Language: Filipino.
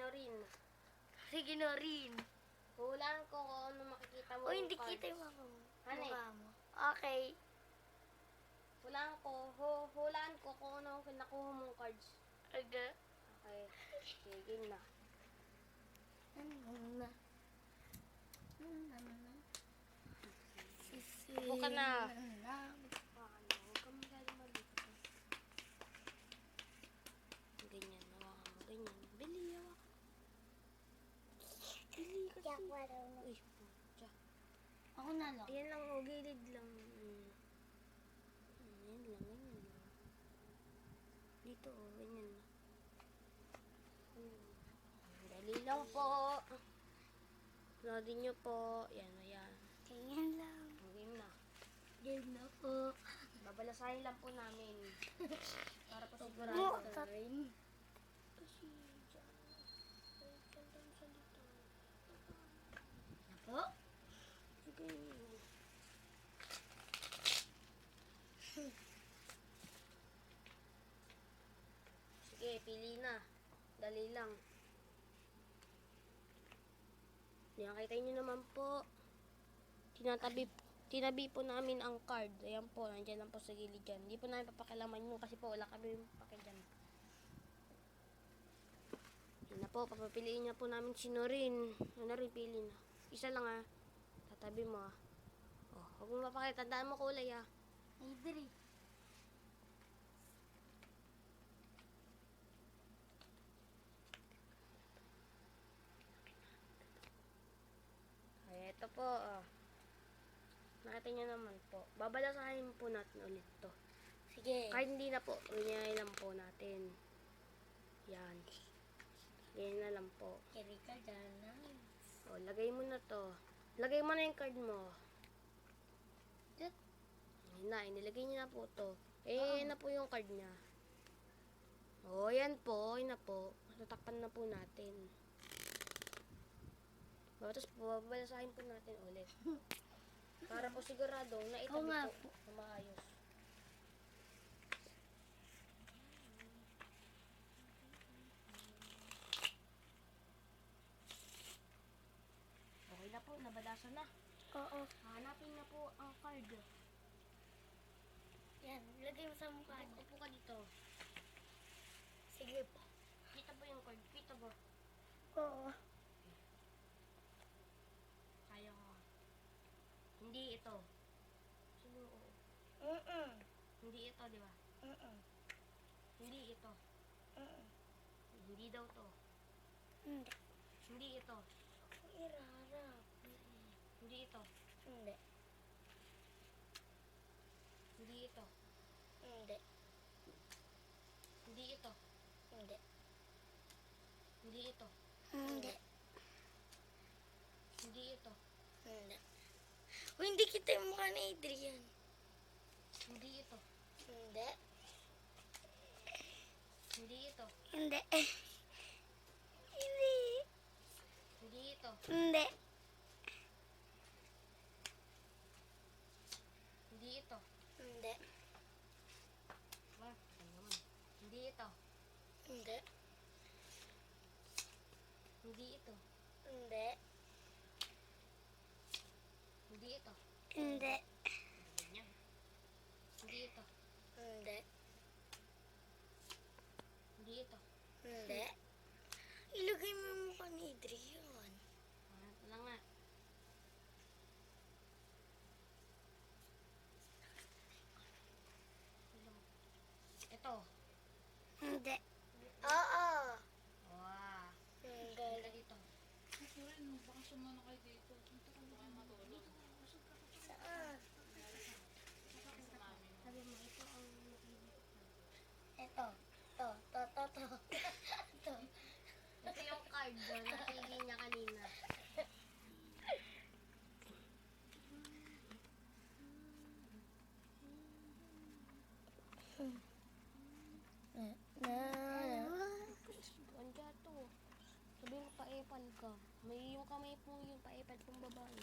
Norin. Sige na rin. Hulaan ko kung ano makikita mo. O, hindi cards. kita yung mukha mo. Ano eh? Mukha mo. Okay. Hulaan ko kung ano ang nakuha mong cards. Aga. Okay. Sige na. Ano na? Buka na. Ano? Huwag kang magaling malito. Ganyan. Hawakan mo. Ganyan. Bili, hawakan. Bili kasi. Uy, pucha. Ako na lang. Ayan lang, o. Gilid lang. Ayan lang, ganyan lang. Dito, o. Ganyan lang. Dali lang po. Loadin nyo po. Yan, ayan. Ganyan lang. Game na. Ganyan na po. Babalasahin lang po namin. Para po sigurado. Rin. Kasi dyan. Dyan lang sa dito. Po? Sige. Sige, pili na. Dali lang. Nakita nyo naman po. Tinabi po namin ang card. Ayan po, nandiyan lang po sa gilid dyan. Hindi po namin papakilaman yun kasi po wala kami papakil dyan. Yan na po, papapiliin niya po namin si Norin. Norin, pili na. Isa lang ah. Tatabi mo ah. Oh, huwag mo mapakita. Tandaan mo kulay ah. Ay, diri. Ay, ito po ah. Nakita niyo naman po. Babalasahin po natin ulit to. Sige. Kahit hindi na po, unyay lang po natin. Yan. Ganyan na lang po. Kiri ka dyan. O, lagay mo na to. Lagay mo na yung card mo. Dut. Ayun na, inilagay niya na po to. Yan na po yung card niya. O, yan po. Yan na po. Tatakpan na po natin. Tapos, babalasahin po natin ulit. Para po sigurado na Oo itabi nga po na maayos. Okay na po, nabalasan na. Oo. Hanapin na po ang card. Yan, lagay mo sa mukha. Upo ka dito. Sige po. Kita po yung card. Kita po. Oo. Kaya ko. Hindi ito. Sino? Hindi ito, di ba? Hindi ito. Hindi daw to. Hindi. Hindi ito. Irarap. Hindi ito. Hindi. Hindi ito. Hindi. Hindi ito. Hindi. Hindi ito. Hindi. Hindi ito. Hindi. Uy, hindi kita yung mukha ni Adrian. Hindi ito. Hindi. Hindi ito. Hindi. Hindi. Hindi ito. Hindi. Hindi ito. Hindi. Ano naman? Hindi ito. Hindi. Hindi ito. Hindi. Hindi ito. Hindi. Ganyan. Hindi ito. Hindi. Hindi ito. Hindi. Ilagay mo yung mukha ni Adrian. Ito lang nga. Ito. Hindi. Oo. Wow. Hindi. Ito dito. Saan? Sabi mo, ito ang Ito. Ito. Ito. Ito. ito yung card na napili niya kanina. Anja to. Sabi mo pa-epal ka. May yung kamay po yung pa-epal pong babae.